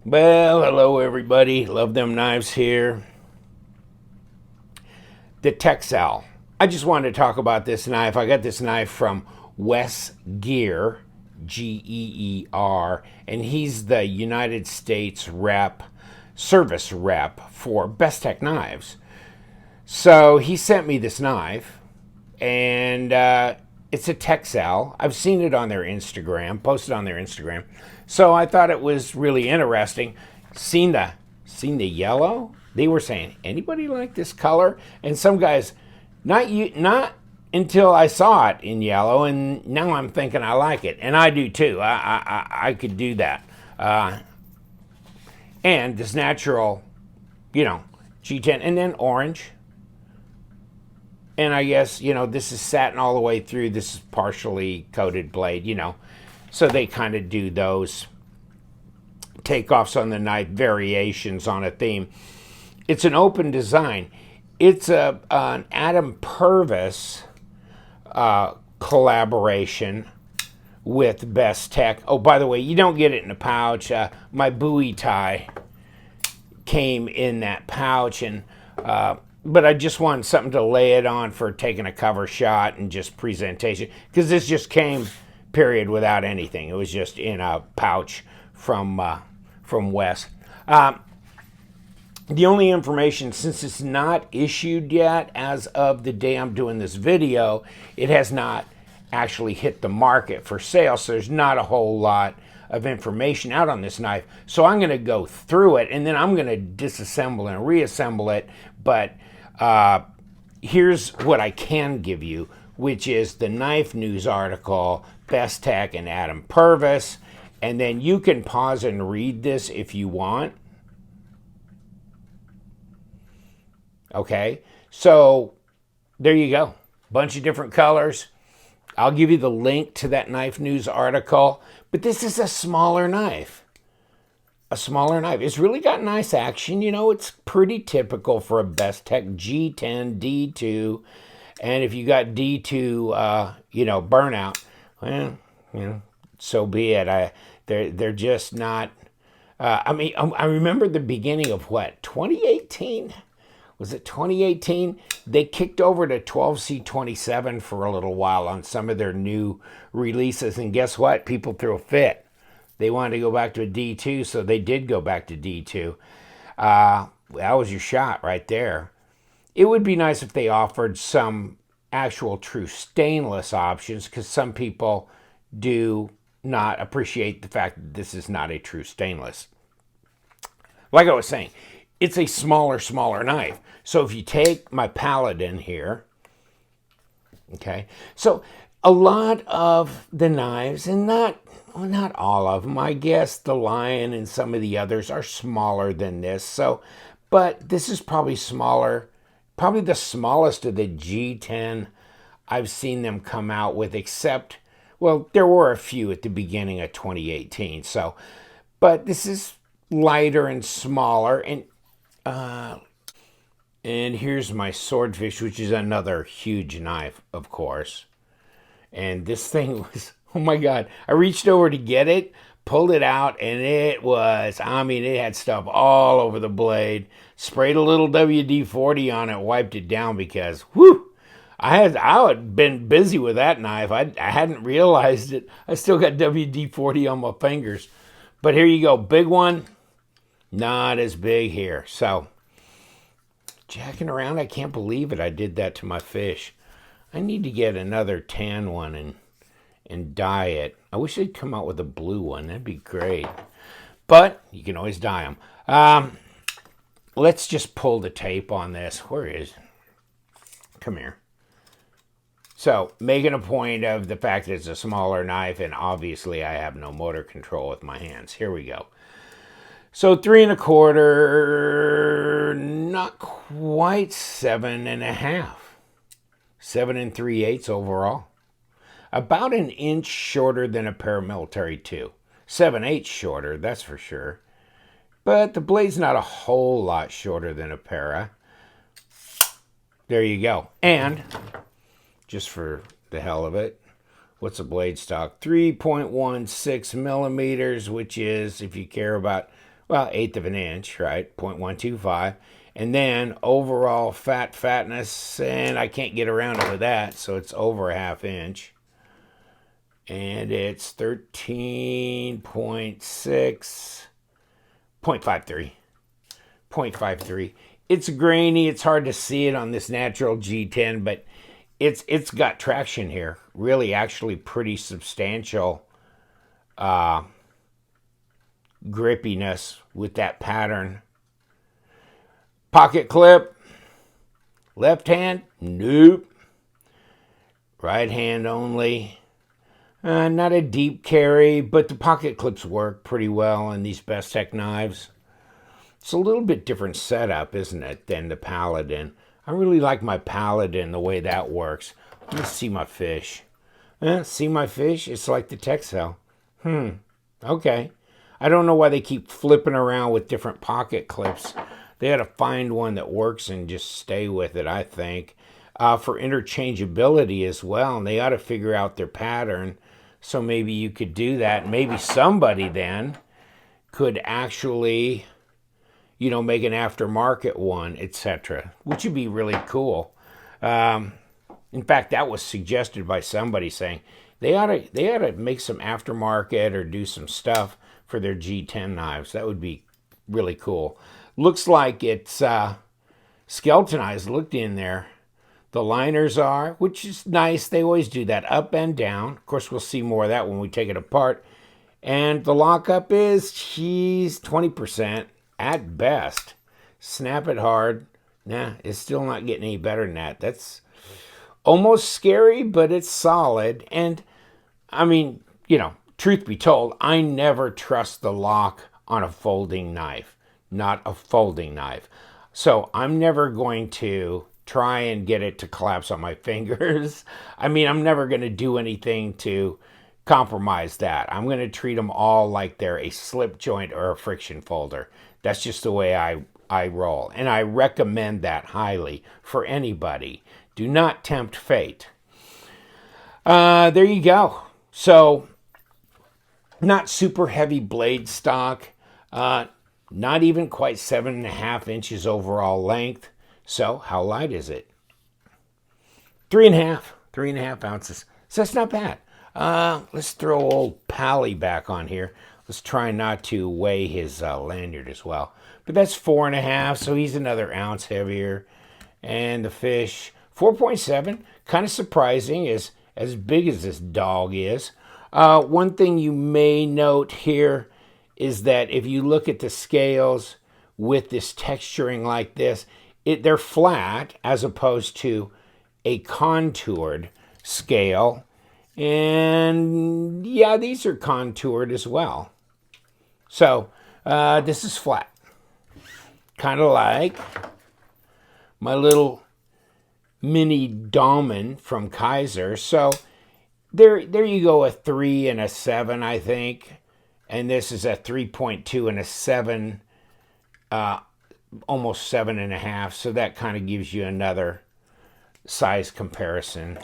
Well, hello everybody. Love them knives here. The Texel. I just wanted to talk about this knife. I got this knife from Wes Geer, Geer, and he's the United States service rep for Bestech knives. So he sent me this knife, and it's a Texel. I've seen it on their Instagram, posted on their Instagram. So I thought it was really interesting. Seen the yellow? They were saying, anybody like this color? And some guys, not until I saw it in yellow, and now I'm thinking I like it, and I do too. I could do that. And this natural, G10, and then orange. And I guess, this is satin all the way through. This is partially coated blade, So they kind of do those takeoffs on the knife, variations on a theme. It's an open design. It's an Adam Purvis collaboration with Bestech. Oh, by the way, you don't get it in a pouch. My buoy tie came in that pouch, and but I just wanted something to lay it on for taking a cover shot and just presentation, because this just came period without anything. It was just in a pouch from Wes. The only information, since it's not issued yet as of the day I'm doing this video, it has not actually hit the market for sale, so there's not a whole lot of information out on this knife. So I'm going to go through it, and then I'm going to disassemble and reassemble it. But here's what I can give you, which is the Knife News article, Bestech and Adam Purvis, and then you can pause and read this if you want. Okay, so there you go. Bunch of different colors. I'll give you the link to that Knife News article, but this is a smaller knife. A smaller knife. It's really got nice action. It's pretty typical for a Bestech G10, D2. And if you got D2, burnout, well, so be it. They're just not. I remember the beginning of 2018? Was it 2018? They kicked over to 12C27 for a little while on some of their new releases, and guess what? People threw a fit. They wanted to go back to a D2, so they did go back to D2. That was your shot right there. It would be nice if they offered some actual true stainless options, because some people do not appreciate the fact that this is not a true stainless. Like I was saying, it's a smaller knife. So if you take my Paladin here, okay, so a lot of the knives, and not all of them, I guess the Lion and some of the others are smaller than this. So, but this is probably smaller, probably the smallest of the G10 I've seen them come out with, except, well, there were a few at the beginning of 2018. So, but this is lighter and smaller, and here's my Swordfish, which is another huge knife, of course. And this thing was, oh my God, I reached over to get it, pulled it out, and it had stuff all over the blade. Sprayed a little WD-40 on it, wiped it down, because, whew, I had been busy with that knife. I hadn't realized it. I still got WD-40 on my fingers. But here you go, big one, not as big here. So, jacking around, I can't believe it. I did that to my fish. I need to get another tan one and dye it. I wish they'd come out with a blue one. That'd be great. But you can always dye them. Let's just pull the tape on this. Where is it? Come here. So, making a point of the fact that it's a smaller knife, and obviously I have no motor control with my hands. Here we go. So 3 1/4, not quite 7.5. 7 3/8 overall. About an inch shorter than a paramilitary 2. 7/8 shorter, that's for sure. But the blade's not a whole lot shorter than a para. There you go. And, just for the hell of it, what's a blade stock? 3.16 millimeters, which is, if you care about well, eighth of an inch, right? 0.125. And then overall fatness, and I can't get around it with that, so it's over a half inch. And it's 13.6, 0.53. 0.53. It's grainy. It's hard to see it on this natural G10, but it's got traction here. Really, actually pretty substantial grippiness with that pattern. Pocket clip. Left hand? Nope. Right hand only. Not a deep carry, but the pocket clips work pretty well in these Bestech knives. It's a little bit different setup, isn't it, than the Paladin. I really like my Paladin, the way that works. Let's see my fish. See my fish? It's like the Texel. Okay. I don't know why they keep flipping around with different pocket clips. They had to find one that works and just stay with it, I think. For interchangeability as well, and they ought to figure out their pattern. So maybe you could do that. Maybe somebody then could actually, you know, make an aftermarket one, etc., which would be really cool. In fact, that was suggested by somebody saying they ought to make some aftermarket or do some stuff for their G10 knives. That would be really cool. Looks like it's skeletonized. Looked in there. The liners are, which is nice. They always do that, up and down. Of course, we'll see more of that when we take it apart. And the lockup is, geez, 20% at best. Snap it hard. Nah, it's still not getting any better than that. That's almost scary, but it's solid. And, I mean, you know, truth be told, I never trust the lock on a folding knife. Not a folding knife. So I'm never going to try and get it to collapse on my fingers. I mean, I'm never going to do anything to compromise that. I'm going to treat them all like they're a slip joint or a friction folder. That's just the way I roll. And I recommend that highly for anybody. Do not tempt fate. There you go. So, not super heavy blade stock. Not even quite 7.5 inches overall length. So, how light is it? 3.5 ounces. So that's not bad. Let's throw old Pally back on here. Let's try not to weigh his lanyard as well. But that's 4.5, so he's another ounce heavier. And the fish, 4.7. Kind of surprising, as big as this dog is. One thing you may note here is that if you look at the scales with this texturing like this, they're flat as opposed to a contoured scale. And yeah, these are contoured as well. So this is flat. Kind of like my little mini Dahlman from Kaiser. So there you go, a 3 and a 7, I think. And this is a 3.2 and a 7, almost 7.5. So that kind of gives you another size comparison.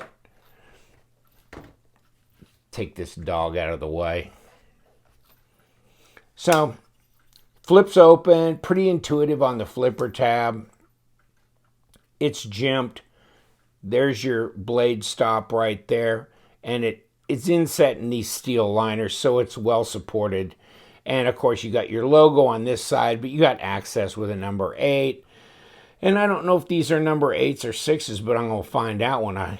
Take this dog out of the way. So, flips open, pretty intuitive on the flipper tab. It's jimped. There's your blade stop right there. And it's inset in these steel liners, so it's well supported. And of course, you got your logo on this side, but you got access with a number 8. And I don't know if these are number 8s or 6s, but I'm going to find out when I'm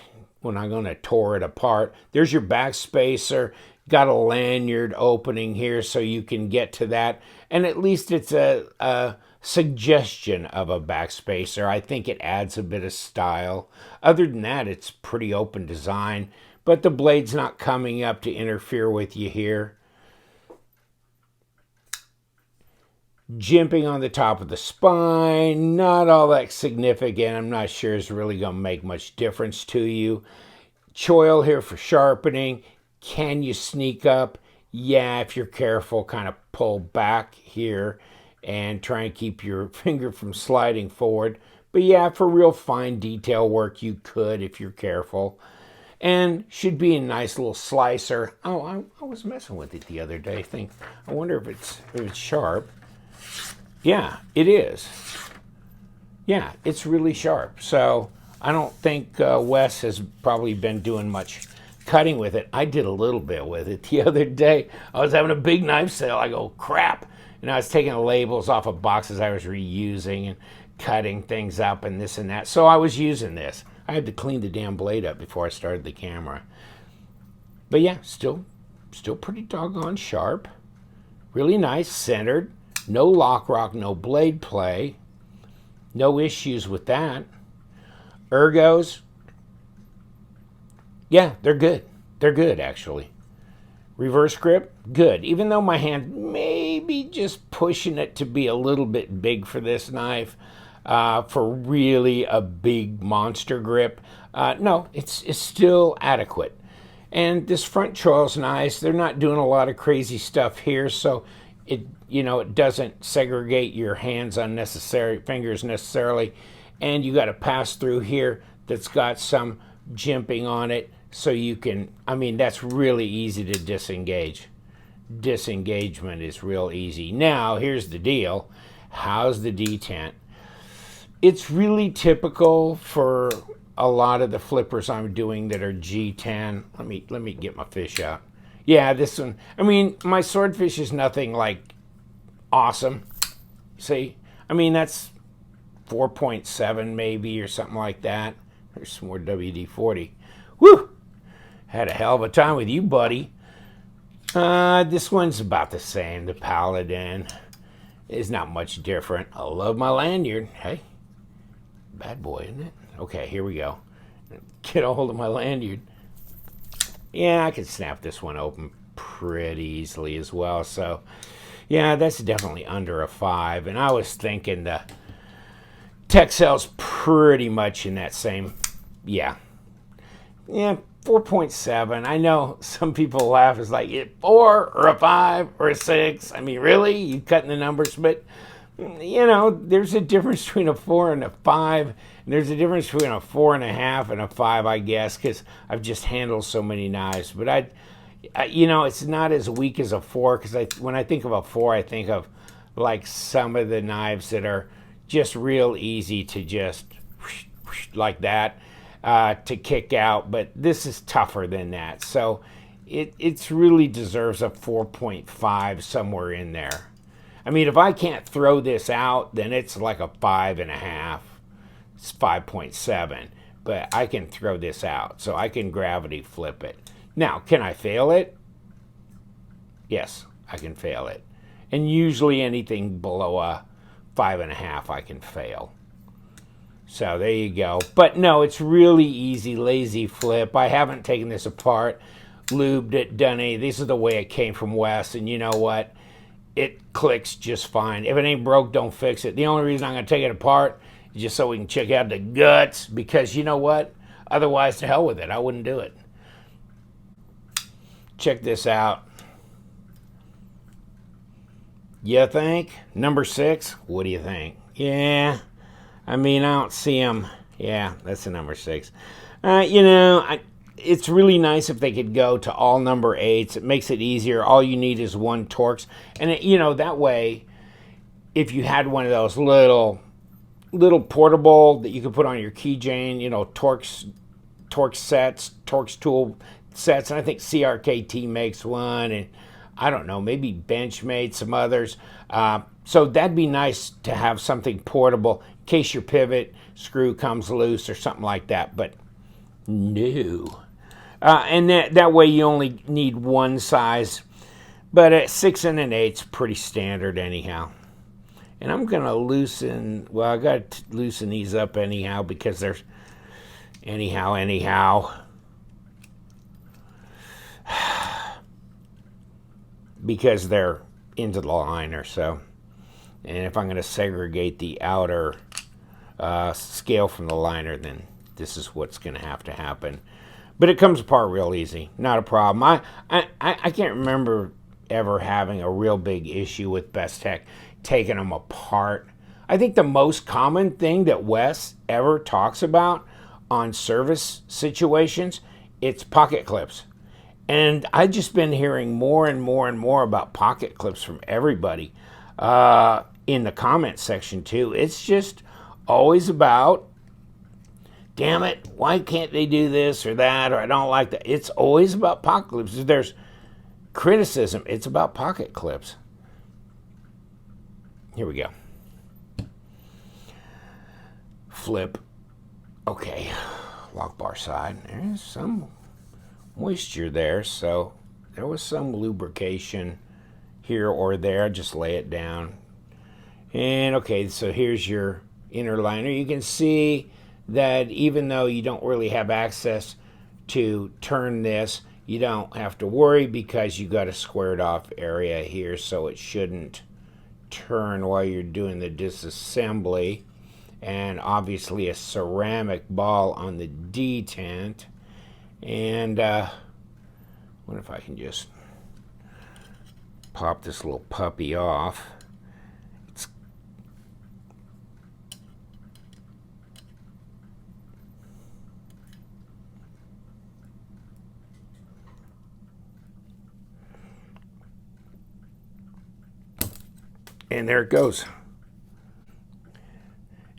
going to tore it apart. There's your back spacer. Got a lanyard opening here so you can get to that. And at least it's a suggestion of a back spacer. I think it adds a bit of style. Other than that, it's pretty open design. But the blade's not coming up to interfere with you here. Jimping on the top of the spine, not all that significant. I'm not sure it's really going to make much difference to you. Choil here for sharpening. Can you sneak up? Yeah, if you're careful, kind of pull back here and try and keep your finger from sliding forward. But yeah, for real fine detail work, you could if you're careful. And should be a nice little slicer. Oh, I was messing with it the other day. I wonder if it's sharp. Yeah, it is. Yeah, it's really sharp. So I don't think Wes has probably been doing much cutting with it. I did a little bit with it the other day. I was having a big knife sale. I go, crap. And I was taking the labels off of boxes I was reusing and cutting things up and this and that. So I was using this. I had to clean the damn blade up before I started the camera. But yeah, still pretty doggone sharp. Really nice, centered. No lock rock, no blade play. No issues with that. Ergos, yeah, they're good. They're good, actually. Reverse grip, good. Even though my hand may be just pushing it to be a little bit big for this knife, for really a big monster grip, no, it's still adequate. And this front choil's nice. They're not doing a lot of crazy stuff here, so it doesn't segregate your fingers necessarily. And you got a pass through here that's got some jimping on it, so you can, that's really easy to disengage. Disengagement is real easy. Now, here's the deal. How's the detent? It's really typical for a lot of the flippers I'm doing that are G10. Let me get my fish out. Yeah, this one, my swordfish is nothing like awesome. See? That's 4.7 maybe or something like that. There's some more WD-40. Woo! Had a hell of a time with you, buddy. This one's about the same. The Paladin is not much different. I love my lanyard. Hey, bad boy, isn't it? Okay, here we go. Get a hold of my lanyard. Yeah, I can snap this one open pretty easily as well. So, yeah, that's definitely under a 5. And I was thinking the Texel's pretty much in that same, yeah, 4.7. I know some people laugh. It's like 4 or a 5 or a 6. Really? You cutting the numbers? But, there's a difference between a 4 and a 5. And there's a difference between a 4.5 and a 5, I guess, because I've just handled so many knives. But it's not as weak as a 4, because when I think of a 4, I think of like some of the knives that are just real easy to just like that to kick out, but this is tougher than that. So it really deserves a 4.5 somewhere in there. If I can't throw this out, then it's like a 5.5. It's 5.7, but I can throw this out, so I can gravity flip it. Now, can I fail it? Yes, I can fail it. And usually anything below a 5.5 I can fail. So there you go. But no, it's really easy, lazy flip. I haven't taken this apart, lubed it, done any. This is the way it came from Wes, and you know what? It clicks just fine. If it ain't broke, don't fix it. The only reason I'm going to take it apart is just so we can check out the guts, because you know what? Otherwise, to hell with it. I wouldn't do it. Check this out. You think? Number 6? What do you think? Yeah. I don't see them. Yeah, that's the number 6. It's really nice if they could go to all number 8s. It makes it easier. All you need is one Torx. And, that way, if you had one of those little portable that you could put on your keychain, Torx sets, Torx tool sets, and I think CRKT makes one, and I don't know, maybe Benchmade, some others. So that'd be nice to have something portable in case your pivot screw comes loose or something like that, but no. And that way you only need one size, but a 6 and an 8's pretty standard anyhow. And I'm going to loosen, well, I got to loosen these up anyhow because there's, anyhow. Because they're into the liner, so. And if I'm going to segregate the outer scale from the liner, then this is what's going to happen. But it comes apart real easy, not a problem. I can't remember ever having a real big issue with Bestech taking them apart. I think the most common thing that Wes ever talks about on service situations, it's pocket clips. And I've just been hearing more and more and more about pocket clips from everybody. in the comment section too. It's just always about, damn it, why can't they do this or that, or I don't like that. It's always about pocket clips. If there's criticism, it's about pocket clips. Here we go. Flip. Okay, lock bar side. There's some moisture there, so there was some lubrication here or there. Just lay it down. And okay, so here's your inner liner. You can see that even though you don't really have access to turn this, you don't have to worry because you got a squared off area here, so it shouldn't turn while you're doing the disassembly. And obviously a ceramic ball on the detent. And I wonder if I can just pop this little puppy off. And there it goes.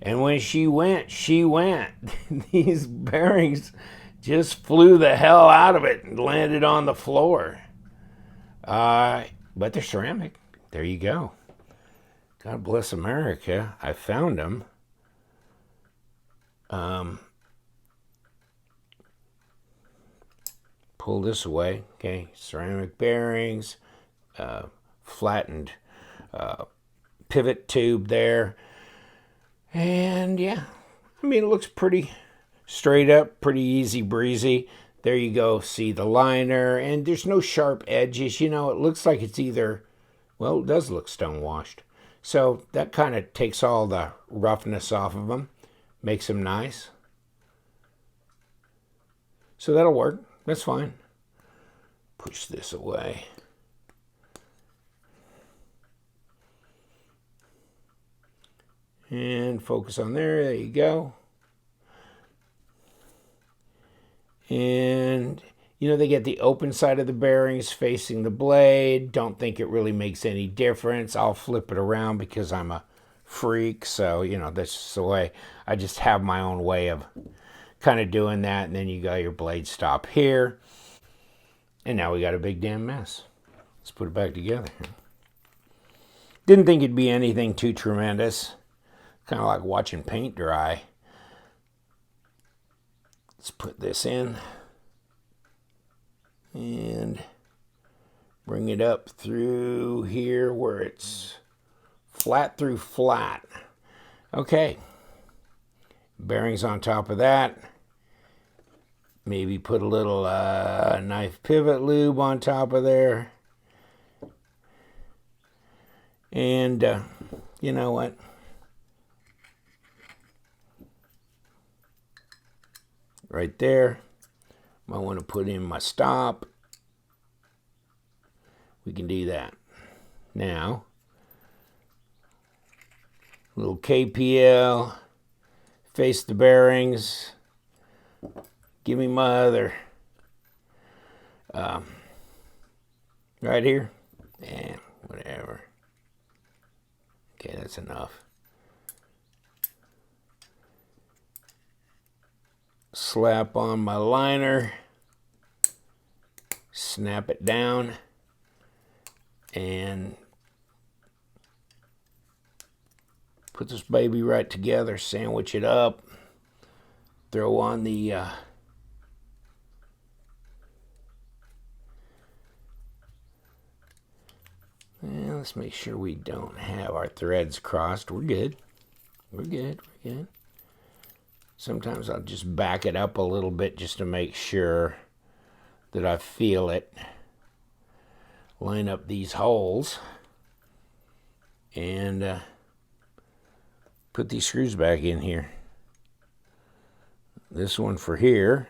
And when she went, she went. These bearings just flew the hell out of it and landed on the floor. But they're ceramic. There you go. God bless America. I found them. Pull this away. Okay, ceramic bearings, flattened pivot tube there. And yeah, I mean, it looks pretty straight up, pretty easy breezy. There you go, see the liner, and there's no sharp edges. You know, it looks like it's either, well, it does look stone washed. So that kind of takes all the roughness off of them, makes them nice. So that'll work, that's fine. Push this away. And focus on there, there you go. And, you know, they get the open side of the bearings facing the blade. Don't think it really makes any difference. I'll flip it around because I'm a freak. So, you know, that's just the way. I just have my own way of kind of doing that. And then you got your blade stop here. And now we got a big damn mess. Let's put it back together. Didn't think it'd be anything too tremendous. Kind of like watching paint dry. Let's put this in and bring it up through here where it's flat through flat. Okay, bearings on top of that. Maybe put a little knife pivot lube on top of there. And you know what? Right there. Might want to put in my stop. We can do that. Now, little KPL, face the bearings. Give me my other, right here. Yeah, whatever. Okay, that's enough. Slap on my liner, snap it down, and put this baby right together, sandwich it up, throw on the let's make sure we don't have our threads crossed. We're good. We're good. We're good. Sometimes I'll just back it up a little bit just to make sure that I feel it. Line up these holes and put these screws back in here. This one for here,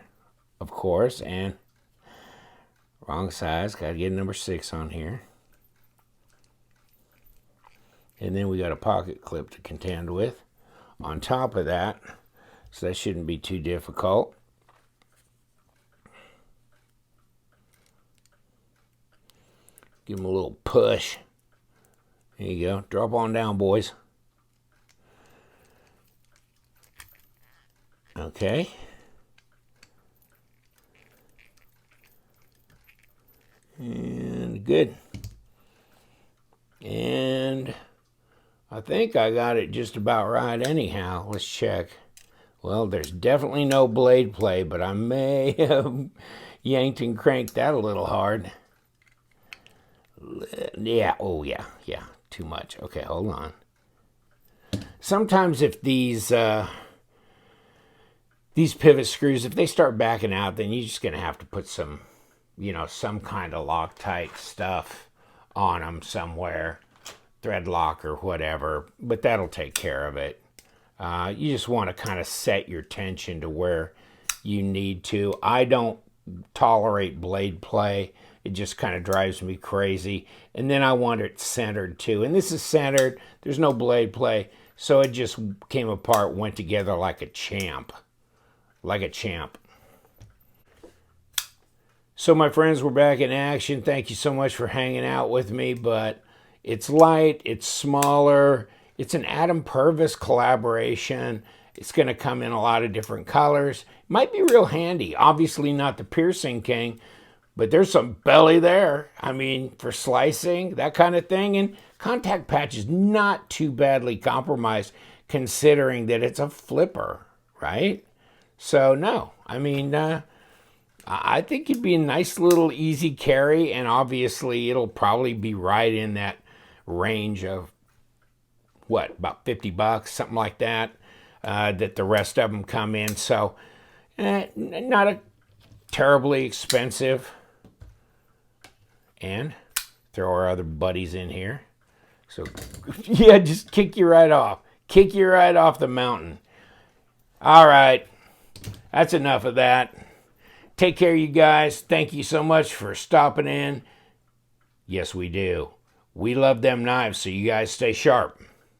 of course, and wrong size. Got to get number 6 on here. And then we got a pocket clip to contend with on top of that. So that shouldn't be too difficult. Give them a little push. There you go. Drop on down, boys. Okay. And good. And I think I got it just about right anyhow. Let's check. Well, there's definitely no blade play, but I may have yanked and cranked that a little hard. Yeah, oh yeah, too much. Okay, hold on. Sometimes if these pivot screws, if they start backing out, then you're just going to have to put some, some kind of Loctite stuff on them somewhere, thread lock or whatever, but that'll take care of it. You just want to kind of set your tension to where you need to. I don't tolerate blade play. It just kind of drives me crazy. And then I want it centered too. And this is centered. There's no blade play. So it just came apart, went together like a champ. Like a champ. So my friends, we're back in action. Thank you so much for hanging out with me. But it's light. It's smaller. It's an Adam Purvis collaboration. It's going to come in a lot of different colors. Might be real handy. Obviously not the Piercing King, but there's some belly there. I mean, for slicing, that kind of thing. And contact patch is not too badly compromised considering that it's a flipper, right? So, no. I mean, I think it'd be a nice little easy carry, and obviously it'll probably be right in that range of, what, about $50, something like that, that the rest of them come in. So, not a terribly expensive. And throw our other buddies in here. So, yeah, just kick you right off. Kick you right off the mountain. All right. That's enough of that. Take care, you guys. Thank you so much for stopping in. Yes, we do. We love them knives, so you guys stay sharp.